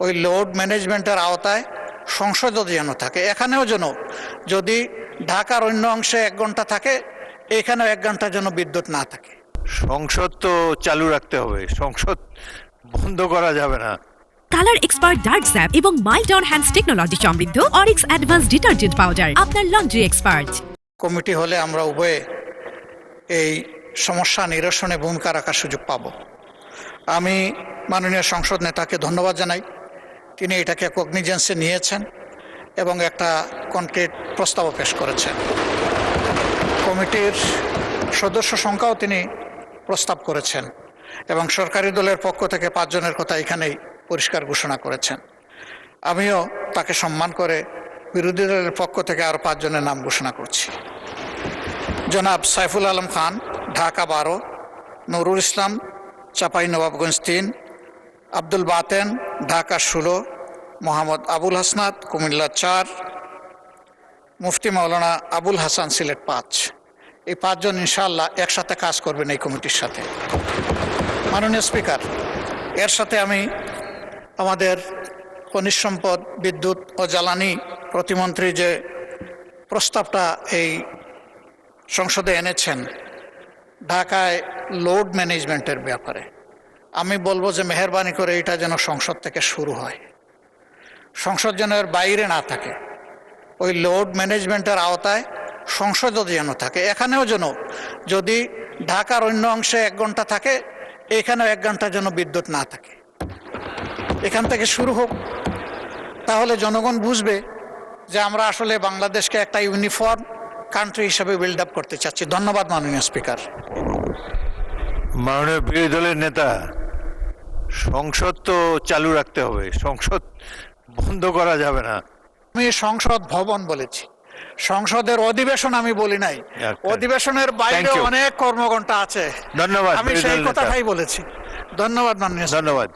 ওই লোড ম্যানেজমেন্টের আওতায় সংসদও যেন থাকে, এখানেও যেন যদি ঢাকার অন্য অংশে 1 ঘন্টা থাকে, এখানেও 1 ঘন্টা যেন বিদ্যুৎ না থাকে। সংসদ তো চালু রাখতে হবে, সংসদ বন্ধ করা যাবে না। কালার এক্সপার্ট ডার্ক স্যাপ এবং মাইল্ড অন হ্যান্ডস টেকনোলজি সমৃদ্ধ অরিক্স অ্যাডভান্স ডিটারজেন্ট পাউডার আপনার লন্ড্রি এক্সপার্ট। কমিটি হলে আমরা উভয়ে এই সমস্যা নিরসনে ভূমিকা রাখার সুযোগ পাব। আমি মাননীয় সংসদ নেতাকে ধন্যবাদ জানাই, তিনি এটাকে কগনিজেন্সে নিয়েছেন এবং একটা কনক্রিট প্রস্তাবও পেশ করেছেন। কমিটির সদস্য সংখ্যাও তিনি প্রস্তাব করেছেন এবং সরকারি দলের পক্ষ থেকে 5 জনের কথা এখানেই পরিষ্কার ঘোষণা করেছেন। আমিও তাকে সম্মান করে বিরোধী দলের পক্ষ থেকে আরও 5 জনের নাম ঘোষণা করছি। জনাব সাইফুল আলম খান, ঢাকা 12, নুরুল ইসলাম, চাঁপাইনবাবগঞ্জ 3, আব্দুল বাতেন, ঢাকা 16, মোহাম্মদ আবুল হাসনাত, কুমিল্লা 4, মুফতি মাওলানা আবুল হাসান, সিলেট 5। এই 5 জন ইনশাআল্লাহ একসাথে কাজ করবেন এই কমিটির সাথে। মাননীয় স্পিকার, এর সাথে আমি আমাদের খনিজ সম্পদ, বিদ্যুৎ ও জ্বালানি প্রতিমন্ত্রী যে প্রস্তাবটা এই সংসদে এনেছেন ঢাকায় লোড ম্যানেজমেন্টের ব্যাপারে, আমি বলবো যে মেহরবানি করে এটা যেন সংসদ থেকে শুরু হয়, সংসদ যেন এর বাইরে না থাকে। ওই লোড ম্যানেজমেন্টের আওতায় সংসদও যেন থাকে, এখানেও যেন যদি ঢাকার অন্য অংশে 1 ঘন্টা থাকে, এখানেও 1 ঘন্টা যেন বিদ্যুৎ না থাকে। এখান থেকে শুরু হোক, তাহলে জনগণ বুঝবে যে আমরা আসলে বাংলাদেশকে একটা ইউনিফর্ম কান্ট্রি হিসেবে বিল্ড আপ করতে চাচ্ছি। ধন্যবাদ মাননীয় স্পিকার। মাননীয় বিরোধী দলের নেতা, সংসদ তো চালু রাখতে হবে, সংসদ বন্ধ করা যাবে না। আমি সংসদ ভবন বলেছি, সংসদের অধিবেশন আমি বলি নাই। অধিবেশনের বাইরে অনেক কর্মঘণ্টা আছে, ধন্যবাদ, আমি সেই কথাটাই বলেছি। ধন্যবাদ মাননীয়। ধন্যবাদ।